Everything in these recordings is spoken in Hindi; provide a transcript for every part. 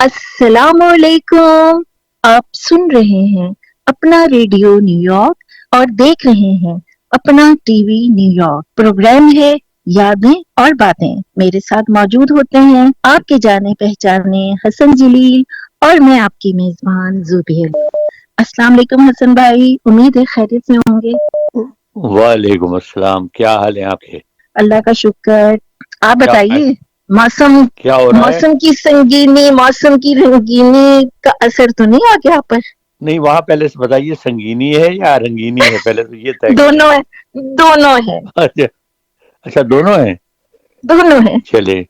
अस्सलामुअलैकुम। आप सुन रहे हैं अपना रेडियो न्यूयॉर्क और देख रहे हैं अपना टीवी न्यूयॉर्क। प्रोग्राम है यादें और बातें। मेरे साथ मौजूद होते हैं आपके जाने पहचाने हसन जलील और मैं आपकी मेजबान जुबेर। अस्सलाम वालेकुम हसन भाई, उम्मीद है खैरियत से होंगे। वालेकुम अस्सलाम। क्या हाल है आपके? अल्लाह का शुक्र। आप क्या बताइए, मौसम क्या हो रहा है? मौसम की संगीनी, मौसम की रंगीनी का असर तो नहीं आ गया आप पर? नहीं, वहां पहले से बताइए, संगीनी है या रंगीनी है, पहले तो ये तय करें। दोनों है, दोनों है, अच्छा। अच्छा, दोनों है। दोनों है, चले।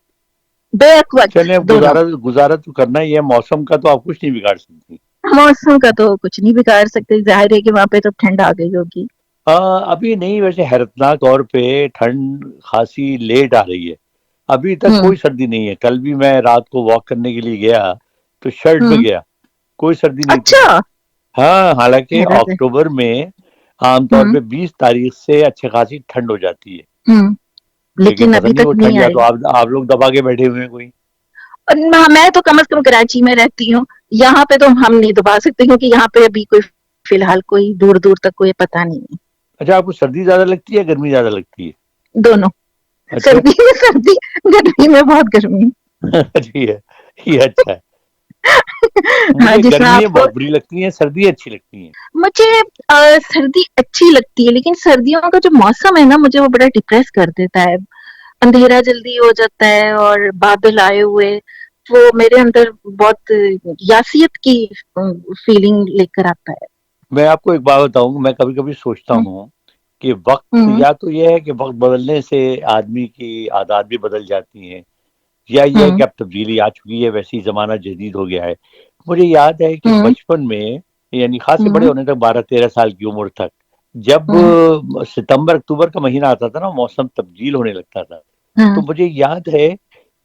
बेक वक्त चले, अब दोनों। गुजारा गुजारा तो करना ही है। मौसम का तो आप कुछ नहीं बिगाड़ सकती। मौसम का तो कुछ नहीं बिगाड़ सकते, जाहिर है कि वहां पे तो ठंड आ गई होगी। अभी नहीं, वैसे हैरतनाक तौर पे ठंड खासी लेट आ रही है। अभी तक हम्म। कोई सर्दी नहीं है। कल भी मैं रात को वॉक करने के लिए गया तो शर्ट में हम्म। गया, कोई सर्दी नहीं थी। अच्छा। हाँ, हालांकि हैरत है। अक्टूबर में आमतौर हम्म। पे 20 तारीख से अच्छी खासी ठंड हो जाती है। हम्म। लेकिन लेकिन पता अभी नहीं तक वो ठंड नहीं या आई। तो आप लोग दबा के बैठे हुए हैं कोई। और मैं तो कम से कम कराची में रहती हूँ। यहाँ पे तो हम नहीं दबा सकते क्योंकि यहाँ पे अभी कोई फिलहाल कोई दूर दूर तक कोई पता नहीं है। अच्छा, आपको सर्दी ज्यादा लगती है या गर्मी ज्यादा लगती है? दोनों। अच्छा। सर्दी में सर्दी, गर्मी में बहुत गर्मी। जी है, ये अच्छा है। हाँ, मुझे जिसमें गर्मियाँ आपको, बहुत बुरी लगती हैं, सर्दी अच्छी लगती हैं। मुझे सर्दी अच्छी लगती है लेकिन सर्दियों का जो मौसम है ना मुझे वो बड़ा डिप्रेस कर देता है। अंधेरा जल्दी हो जाता है और बादल आए हुए वो मेरे अंदर बहुत यासियत की फीलिंग लेकर आता है। मैं आपको एक बात बताऊं, मैं कभी कभी सोचता हम्म। हूँ कि वक्त, हम्म। या तो यह है कि वक्त बदलने से आदमी की आदत भी बदल जाती हैं, या ये है हम्म। कि अब तब्दीली आ चुकी है, वैसे ही जमाना जदीद हो गया है। मुझे याद है कि हम्म। बचपन में, यानी खासे बड़े हम्म। होने तक, 12-13 साल की उम्र तक, जब हम्म। सितंबर अक्टूबर का महीना आता था ना, मौसम तब्दील होने लगता था। तो हाँ, मुझे याद है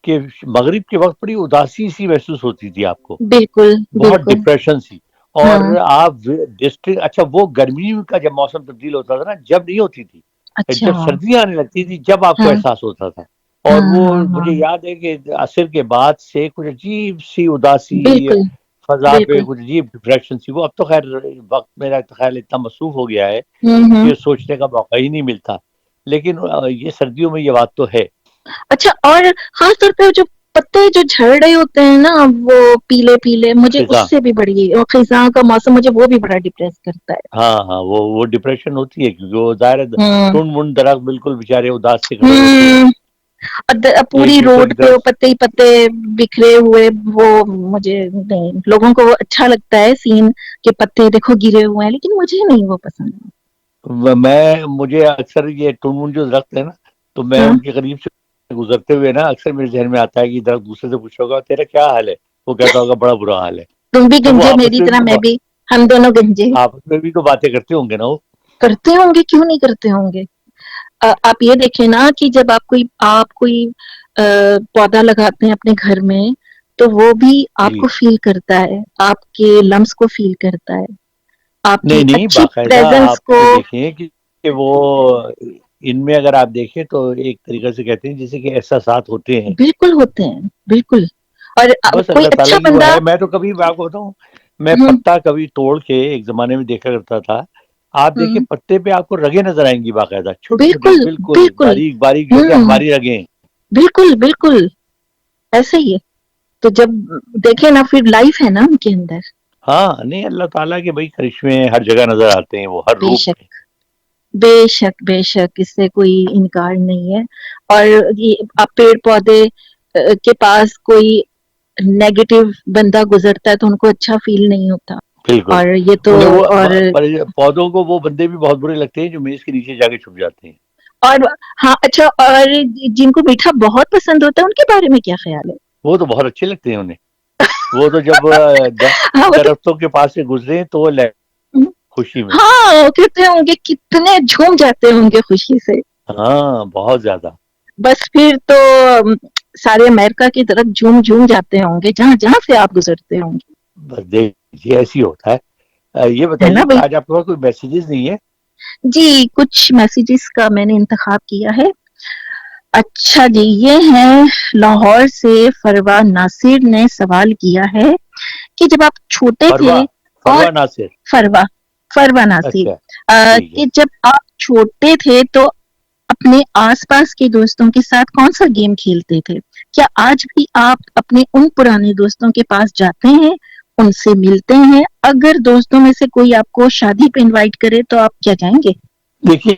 कि मगरिब के वक्त बड़ी उदासी सी महसूस होती थी आपको, बिल्कुल बहुत बिल्कुल। डिप्रेशन सी। और हाँ। आप डिस्ट्रिक्ट, अच्छा, वो गर्मी का जब मौसम तब्दील होता था ना, जब नहीं होती थी, अच्छा। जब सर्दियां आने लगती थी, जब आपको हाँ। एहसास होता था। और हाँ। वो, हाँ। मुझे हाँ। याद है कि असर के बाद से कुछ अजीब सी उदासी बिल्कुल फजा पे, बिल्कुल। कुछ अजीब डिप्रेशन सी। वो अब तो खैर वक्त मेरा ख्याल इतना मसरूफ हो गया है हम्म। कि सोचने का मौका ही नहीं मिलता। लेकिन ये सर्दियों में ये बात तो है। अच्छा, और खास तौर पे जो पत्ते जो झड़ रहे होते हैं ना वो पीले पीले, मुझे फिजा। उससे भी बड़ी, और खिजां का मौसम मुझे वो भी बड़ा डिप्रेस करता है। हाँ हाँ, वो डिप्रेशन होती है, क्योंकि वो ज़ाहिर है, हम्म। टुंड मुंड दरख्त बिल्कुल बेचारे उदास से खड़े होते हैं, हम्म। एक पूरी दूसरे रोड की पे वो तरफ। पत्ते ही पत्ते बिखरे हुए, वो मुझे नहीं, लोगों को वो अच्छा लगता है सीन के पत्ते देखो गिरे हुए हैं, लेकिन मुझे नहीं वो पसंद है। मैं मुझे अक्सर ये टुंड मुंड जो दरख्त है ना, तो मैं हाँ। उनके करीब से गुजरते हुए ना, अक्सर मेरे जहन में आता है कि दरख्त दूसरे से पूछा होगा, तेरा क्या हाल है? वो कहता होगा, बड़ा बुरा हाल है। तुम भी तो वो गंजे आपस मेरी में भी तरह, मैं तो भी, हम दोनों गंजे। आपस में भी तो बातें करते होंगे ना वो। करते होंगे, क्यों नहीं करते होंगे। आप ये देखें ना कि जब आप कोई पौधा लगाते हैं अपने घर में तो वो भी जी। आपको फील करता है, आपके लम्स को फील करता है, आपकी नहीं नहीं, अच्छी बाकायदा प्रेजेंस आप को। ये देखें कि वो, इनमें अगर आप देखें तो एक तरीके से कहते हैं जैसे कि एहसासात होते हैं। बिल्कुल होते हैं, बिल्कुल। और बस कोई अल्लाह ताला अच्छा की वो बंदा। है। मैं तो कभी, मैं आपको बताऊं, मैं हम्म। पत्ता कभी तोड़ के एक जमाने में देखा करता था। आप देखिए, हम्म। पत्ते पे आपको रगें नजर आएंगी, बाकायदा छोटी छोटी, बिल्कुल बिल्कुल बिल्कुल। बारीक बारीक, जैसे हम्म। हमारी रगें। बिल्कुल बिल्कुल। ऐसे ही है। तो जब देखे ना, फिर लाइफ है ना उनके अंदर। हाँ, नहीं, अल्लाह ताला के भाई करिश्मे हर जगह नजर आते हैं, वो हर रूप बेशक, में। बेशक, बेशक, इससे कोई इनकार नहीं है। और ये आप पेड़ पौधे के पास कोई नेगेटिव बंदा गुजरता है तो उनको अच्छा फील नहीं होता। बिल्कुल। और ये तो, उन्हें वो और पौधों को वो बंदे भी बहुत बुरे लगते हैं जो मेज के नीचे जाके छुप जाते हैं। और हाँ, अच्छा, और जिनको मीठा बहुत पसंद होता है उनके बारे में क्या ख्याल है? वो तो बहुत अच्छे लगते हैं उन्हें। वो तो जब हाँ, वो तो, दरख्तों के पास से गुजरे तो वो खुशी में। हाँ, कहते होंगे कितने झूम जाते होंगे खुशी से। हाँ, बहुत ज्यादा। बस फिर तो सारे अमेरिका की तरफ झूम झूम जाते होंगे जहां जहां से आप गुजरते होंगे। बस देखिए, ऐसे ही होता है। ये है ना बताइए कि भाई? आज आपके पास कोई मैसेजेस नहीं है? जी, कुछ मैसेजेस का मैंने इंतखाब किया है। अच्छा जी, ये है लाहौर से फरवा नासिर ने सवाल किया है कि जब आप छोटे थे फरवा और फरवा नासिर। फरवा फरवा नासिर अच्छा, ठीक है। कि जब आप छोटे थे तो अपने आसपास के दोस्तों के साथ कौन सा गेम खेलते थे? क्या आज भी आप अपने उन पुराने दोस्तों के पास जाते हैं, उनसे मिलते हैं? अगर दोस्तों में से कोई आपको शादी पे इनवाइट करे तो आप क्या जाएंगे? देखिए,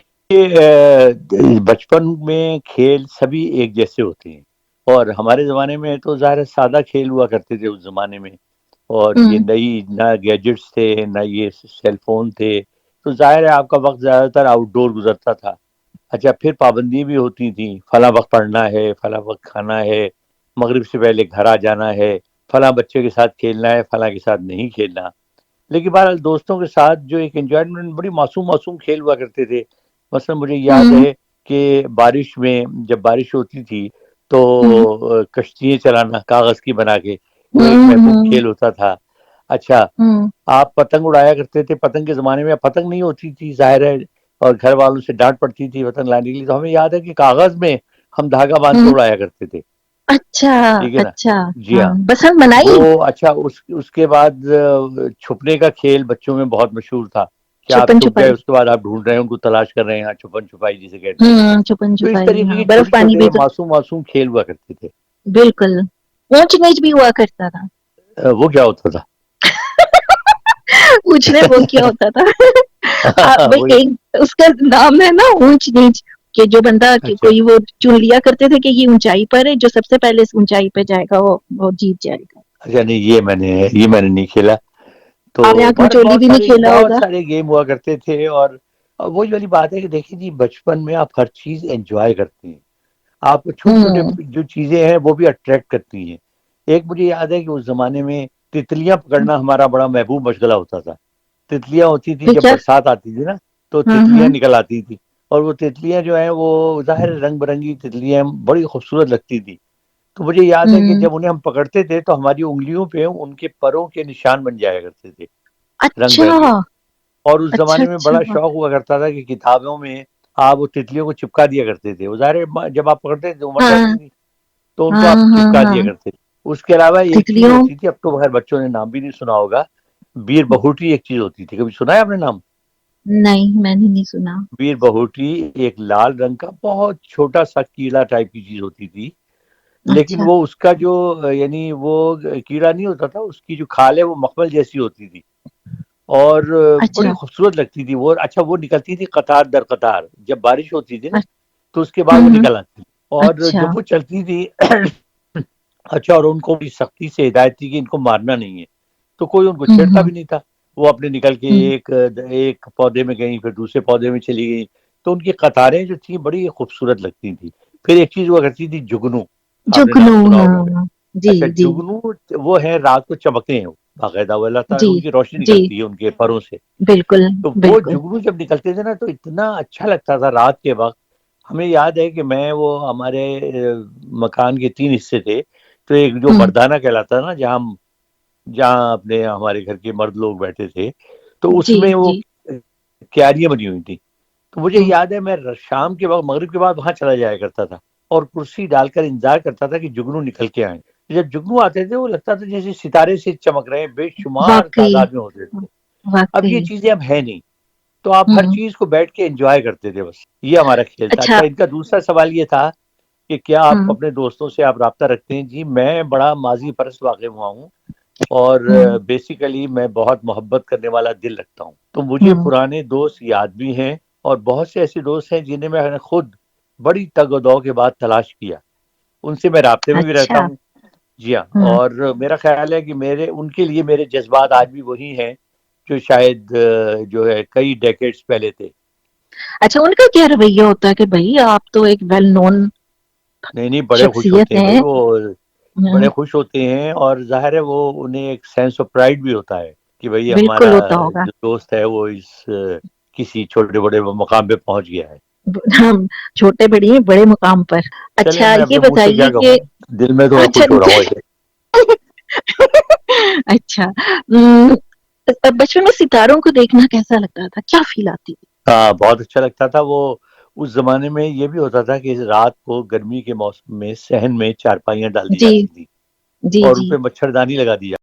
बचपन में खेल सभी एक जैसे होते हैं, और हमारे ज़माने में तो ज़ाहिर है सादा खेल हुआ करते थे उस ज़माने में। और ये हम्म नई ना गैजेट्स थे, ना ये सेल फ़ोन थे, तो ज़ाहिर है आपका वक़्त ज़्यादातर आउटडोर गुज़रता था। अच्छा, फिर पाबंदी भी होती थी, फलाँ वक़्त पढ़ना है, फलाँ वक़्त खाना है, मगरिब से पहले घर आ जाना है, फलाँ बच्चे के साथ खेलना है, फलाँ के साथ नहीं खेलना। लेकिन बहरहाल दोस्तों के साथ जो एक एन्जॉयमेंट, बड़ी मासूम-मासूम खेल हुआ करते थे। मसलन मुझे याद हम्म है कि बारिश में जब बारिश होती थी तो हम्म कश्तियाँ चलाना कागज़ की बना के, वो एक महबूब हम्म खेल होता था। अच्छा, हम्म आप पतंग उड़ाया करते थे, पतंग के ज़माने में पतंग नहीं होती थी ज़ाहिर है, और घर वालों से डाँट पड़ती थी पतंग लाने के लिए, तो हमें याद है कि कागज़ में हम धागा बाँध के हम्म उड़ाया करते थे। अच्छा ठीक है ना? अच्छा जी हाँ हाँ। बस हम बनाई वो अच्छा, उसके बाद छुपने का खेल बच्चों में बहुत मशहूर था कि आप छुपन छुप गए, छुपाई उसके बाद आप ढूंढ रहे हैं, उनको तलाश कर रहे हैं, हाँ, छुपन छुपाई जिसे कहते हैं। छुपन तो इस छुपाई तरीके हाँ के बर्फ छोटे पानी भी छोटे तो मासूम मासूम खेल हुआ करते थे। बिल्कुल ऊंच नीच भी हुआ करता था वो क्या होता था? पूछने वो क्या होता था आप वही। एक उसका नाम है ना ऊंच नीच कि जो बंदा कि अच्छा कोई वो चुन लिया करते थे कि ये ऊंचाई पर है जो सबसे पहले इस ऊंचाई पे जाएगा वो जीत जाएगा अच्छा, नहीं, ये मैंने नहीं खेला। तो आपने आंख भारत मिचोली बहुत भी नहीं सारे खेला बहुत होगा सारे गेम हुआ करते थे, और वही वाली बात है कि देखिए जी, बचपन में आप हर चीज एंजॉय करते हैं। आपको हम्म छोटे-छोटे जो चीज़ें हैं वो भी अट्रैक्ट करती हैं। एक मुझे याद है कि उस ज़माने में तितलियाँ पकड़ना हमारा बड़ा महबूब मशगला होता था। तितलियाँ होती थी, जब ठीक है बरसात आती थी ना, तो तितलियाँ हम्म निकल आती थी, और वो तितलियाँ जो हैं वो ज़ाहिर है रंग-बिरंगी तितलियाँ बड़ी खूबसूरत लगती थी। तो मुझे याद है कि हम्म जब उन्हें हम पकड़ते थे तो हमारी उँगलियों पे उनके परों के निशान बन जाया करते थे, अच्छा रंग-बिरंगे। और उस अच्छा ज़माने में अच्छा बड़ा शौक हुआ करता था कि किताबों में आप वो तितलियों को चिपका दिया करते थे। वो ज़ाहिर है जब आप पकड़ते थे तो मर जाती हाँ थी। तो उनको हाँ आप हाँ चिपका दिया हाँ करते थे। उसके अलावा एक चीज़ तितलियों होती थी, अब तो खैर बच्चों ने नाम भी नहीं सुना होगा, बीर बहूटी एक चीज़ होती थी, कभी सुना है आपने नाम? नहीं मैंने नहीं सुना बीर बहूटी एक लाल रंग का बहुत छोटा-सा कीड़ा टाइप की चीज़ होती थी, लेकिन अच्छा वो उसका जो यानी वो कीड़ा नहीं होता था, उसकी जो खाल है वो मखमल जैसी होती थी, और बड़ी अच्छा खूबसूरत लगती थी वो। अच्छा, वो निकलती थी कतार दर कतार, जब बारिश होती थी ना, अ- तो उसके बाद वो निकल आती, और अच्छा जब वो चलती थी अच्छा, और उनको बड़ी सख्ती से हिदायत थी कि इनको मारना नहीं है, तो कोई उनको छेड़ता हम्म भी नहीं था। वो अपने निकल के हम्म एक एक पौधे में गई, फिर दूसरे पौधे में चली गई, तो उनकी कतारें जो थी बड़ी खूबसूरत लगती थी। फिर एक चीज़ हुआ करती थी जुगनू, आपने जुगनू नाम सुना होगा। हाँ जी अच्छा, जी जुगनू वो है, रात को चमकते हैं वो, बाकायदा वो अल्लाह ताला जी उनकी रोशनी जी निकलती है उनके परों से। बिल्कुल तो वो बिल्कुल जुगनू जब निकलते थे ना तो इतना अच्छा लगता था रात के वक़्त। हमें याद है कि मैं वो हमारे मकान के 3 हिस्से थे, तो एक जो हम्म मर्दाना कहलाता है ना, जहाँ अपने हमारे घर के मर्द लोग बैठे थे, तो जी उसमें वो जी क्यारियाँ बनी हुई थी। तो मुझे हम्म याद है मैं शाम के वक़्त, मगरिब के बाद वहाँ चला जाया करता था, और कुर्सी डालकर इंतज़ार करता था कि जुगनू निकल के आएँ। जब जुगनू आते थे वो लगता था जैसे सितारे से चमक रहे हैं, बेशुमार वाकई तादाद में होते थे। अब वाकई ये चीज़ें अब है नहीं, तो आप हर हम्म चीज़ को बैठ के एन्जॉय करते थे बस, ये हमारा खेल था। अच्छा अच्छा, इनका दूसरा सवाल ये था कि क्या आप हम्म अपने दोस्तों से आप राब्ता रखते हैं? जी, मैं बड़ा माज़ी परस्त वाक़ई हुआ हूँ, और हम्म बेसिकली मैं बहुत मोहब्बत करने वाला दिल रखता हूँ। तो मुझे हम्म पुराने दोस्त याद भी हैं, और बहुत से ऐसे दोस्त हैं जिन्हें मैंने खुद बड़ी तग-ओ-दौ के बाद तलाश किया। उनसे मैं राब्ते में भी रहता अच्छा हूँ। जी हाँ, हम्म और मेरा ख़्याल है कि मेरे उनके लिए मेरे जज़्बात आज भी वही हैं, जो शायद जो है कई डेकेड्स पहले थे। अच्छा उनका क्या रवैया होता है कि भाई आप तो एक वेल नोन नहीं, नहीं, बड़े खुश शख्सियत होते हैं भई हैं वो, बड़े हम्म, खुश होते हैं, और ज़ाहिर है वो उन्हें एक सेंस ऑफ प्राइड भी होता है कि भई बिल्कुल हमारा होता होगा जो दोस्त है वो किसी छोटे-बड़े मुकाम पे पहुँच गया है। हम छोटे बड़ी बड़े मुकाम पर चलिए, अच्छा मैं ये अपने मुँह से क्या बताइए कि कहूँ, दिल में थोड़ा अच्छा खुश हो रहा हूँ ऐसे। अच्छा बचपन में सितारों को देखना कैसा लगता था क्या फील आती थी हाँ, बहुत अच्छा लगता था वो। उस ज़माने में ये भी होता था कि रात को गर्मी के मौसम में सहन में चारपाइयाँ डाल दी जी, जाती थी जी, और उन जी। पे मच्छरदानी लगा दी